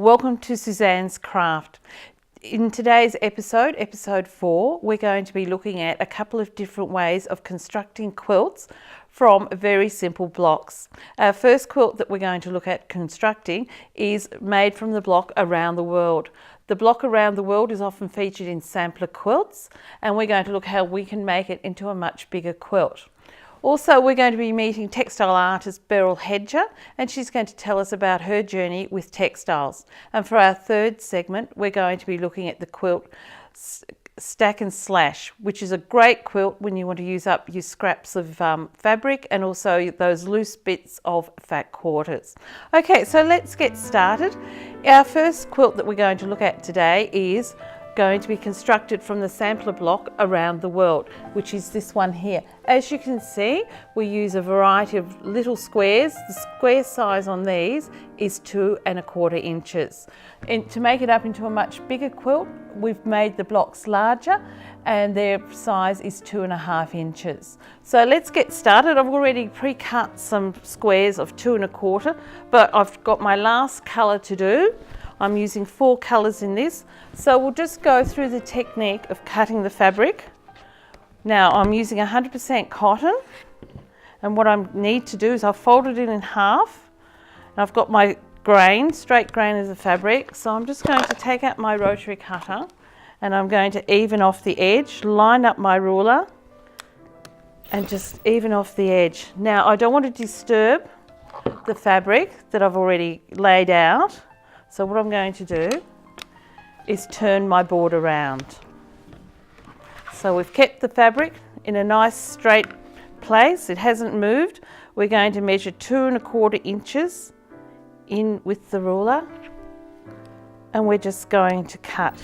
Welcome to Suzanne's Craft. In today's episode, episode 4, we're going to be looking at a couple of different ways of constructing quilts from very simple blocks. Our first quilt that we're going to look at constructing is made from the block Around the World. The block Around the World is often featured in sampler quilts, and we're going to look how we can make it into a much bigger quilt. Also, we're going to be meeting textile artist Beryl Hedger, and she's going to tell us about her journey with textiles. And for our third segment, we're going to be looking at the quilt Stack and Slash, which is a great quilt when you want to use up your scraps of fabric and also those loose bits of fat quarters. Okay, so let's get started. Our first quilt that we're going to look at today is going to be constructed from the sampler block Around the World, which is this one here. As you can see, we use a variety of little squares. The square size on these is 2 1/4 inches. And to make it up into a much bigger quilt, we've made the blocks larger and their size is 2 1/2 inches. So let's get started. I've already pre-cut some squares of 2 1/4, but I've got my last colour to do. I'm using 4 colours in this, so we'll just go through the technique of cutting the fabric. Now I'm using 100% cotton, and what I need to do is I've folded it in half, and I've got my grain, straight grain of the fabric, so I'm just going to take out my rotary cutter and I'm going to even off the edge, line up my ruler and just even off the edge. Now I don't want to disturb the fabric that I've already laid out. So what I'm going to do is turn my board around. So we've kept the fabric in a nice straight place. It hasn't moved. We're going to measure 2 1/4 inches in with the ruler, and we're just going to cut.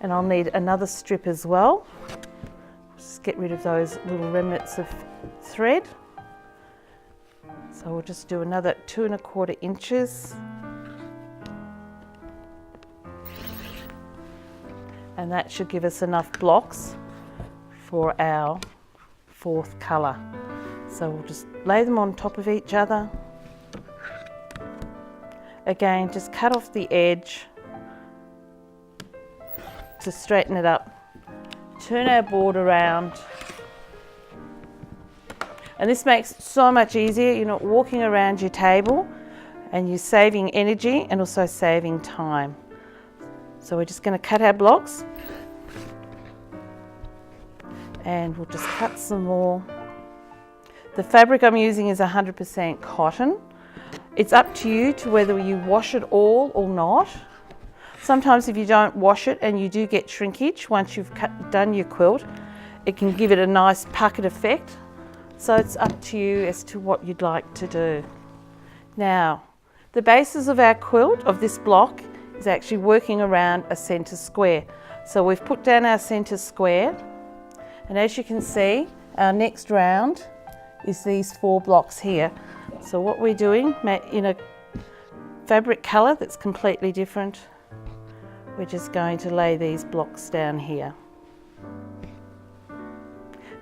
And I'll need another strip as well. Just get rid of those little remnants of thread. So we'll just do another 2 1/4 inches. And that should give us enough blocks for our 4th colour. So we'll just lay them on top of each other. Again, just cut off the edge to straighten it up. Turn our board around. And this makes it so much easier. You're not walking around your table and you're saving energy and also saving time. So we're just going to cut our blocks and we'll just cut some more. The fabric I'm using is 100% cotton. It's up to you to whether you wash it all or not. Sometimes if you don't wash it and you do get shrinkage once you've done your quilt, it can give it a nice puckered effect. So it's up to you as to what you'd like to do. Now, the basis of our quilt, of this block, is actually working around a centre square. So we've put down our centre square, and as you can see, our next round is these 4 blocks here. So what we're doing, in a fabric colour that's completely different, we're just going to lay these blocks down here.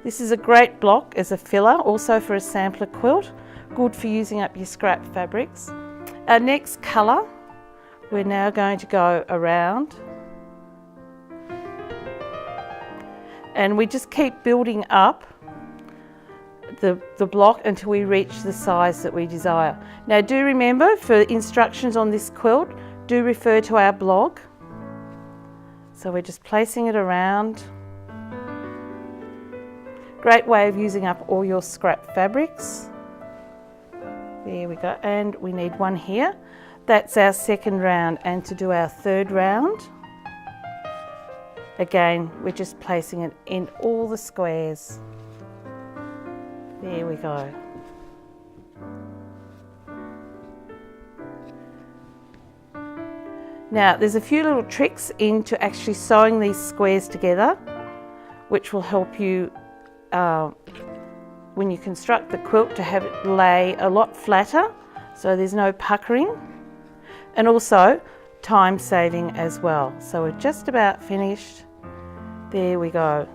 This is a great block as a filler, also for a sampler quilt, good for using up your scrap fabrics. Our next colour, we're now going to go around, and we just keep building up the block until we reach the size that we desire. Now do remember, for instructions on this quilt, do refer to our blog. So we're just placing it around. Great way of using up all your scrap fabrics. There we go, and we need one here. That's our 2nd round, and to do our 3rd round, again, we're just placing it in all the squares. There we go. Now, there's a few little tricks into actually sewing these squares together, which will help you when you construct the quilt to have it lay a lot flatter, so there's no puckering, and also time saving as well. So we're just about finished. There we go.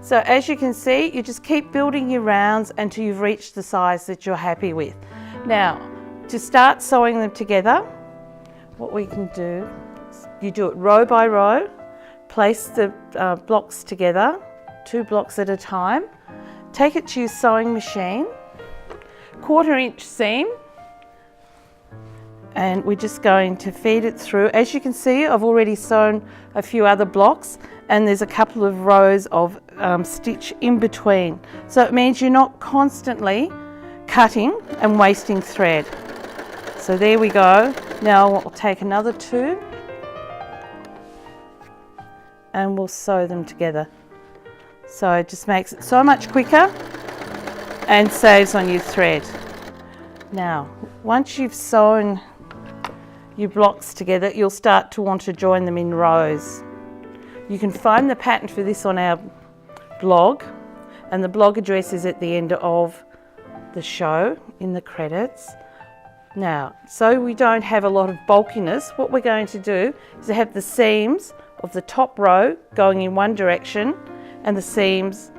So as you can see, you just keep building your rounds until you've reached the size that you're happy with. Now, to start sewing them together, what we can do is you do it row by row, place the blocks together, 2 blocks at a time, take it to your sewing machine, 1/4 inch seam, and we're just going to feed it through. As you can see, I've already sewn a few other blocks and there's a couple of rows of stitch in between. So it means you're not constantly cutting and wasting thread. So there we go. Now we'll take another 2 and we'll sew them together. So it just makes it so much quicker and saves on your thread. Now, once you've sewn your blocks together, you'll start to want to join them in rows. You can find the pattern for this on our blog, and the blog address is at the end of the show in the credits. Now, so we don't have a lot of bulkiness, what we're going to do is to have the seams of the top row going in one direction and the seams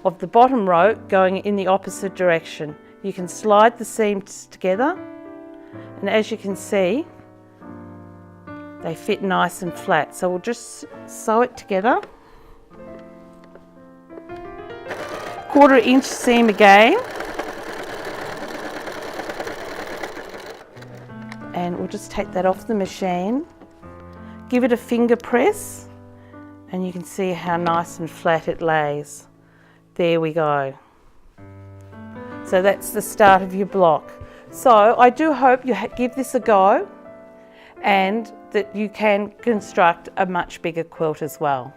of the bottom row going in the opposite direction. You can slide the seams together, and as you can see, they fit nice and flat. So we'll just sew it together. 1/4 inch seam again. And we'll just take that off the machine. Give it a finger press and you can see how nice and flat it lays. There we go. So that's the start of your block. So I do hope you give this a go and that you can construct a much bigger quilt as well.